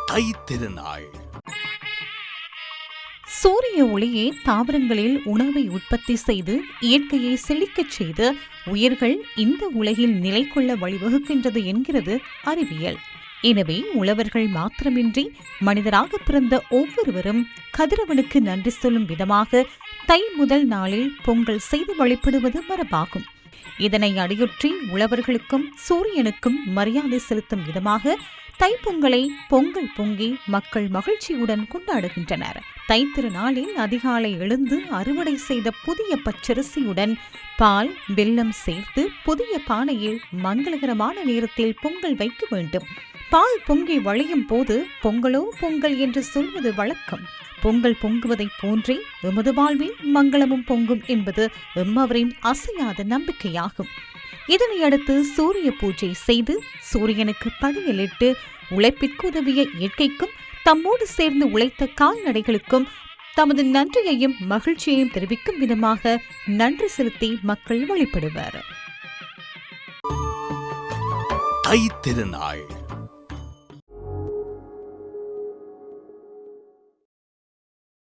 தை திருநாள். சூரிய ஒளியே தாவரங்களில் உணவை உற்பத்தி செய்து இயற்கையை செழிக்கச் செய்து உயிர்கள் இந்த உலகில் நிலை கொள்ள வழிவகுக்கின்றது என்கிறது அறிவியல். எனவே உழவர்கள் மாத்திரமின்றி மனிதராக பிறந்த ஒவ்வொருவரும் கதிரவனுக்கு நன்றி சொல்லும் விதமாக தை முதல் நாளில் பொங்கல் செய்து வழிபடுவது மரபாகும். இதனை அடியொற்றி உழவர்களுக்கும் சூரியனுக்கும் மரியாதை செலுத்தும் விதமாக தைப்பொங்கலை பொங்கல் பொங்கி மக்கள் மகிழ்ச்சியுடன் கொண்டாடுகின்றனர். தைத்திருநாளில் அதிகாலை எழுந்து அறுவடை செய்த புதிய பச்சரிசியுடன் பால் வெல்லம் சேர்த்து புதிய பானையில் மங்களகரமான நேரத்தில் பொங்கல் வைக்க வேண்டும். பால் பொங்கி வழியும் போது பொங்கலோ பொங்கல் என்று சொல்வது வழக்கம். பொங்கல் பொங்குவதைப் போன்றே எமது வாழ்வில் மங்களமும் பொங்கும் என்பது எம்மவரின் அசையாத நம்பிக்கையாகும். இதனையடுத்து சூரிய பூஜை செய்து சூரியனுக்கு படையலிட்டு உழைப்பிற்கு உதவிய இயற்கைக்கும் தம்மோடு சேர்ந்து உழைத்த கால்நடைகளுக்கும் தமது நன்றியையும் மகிழ்ச்சியையும் தெரிவிக்கும் விதமாக நன்றி செலுத்தி மக்கள் வழிபடுவர். தை திருநாள்.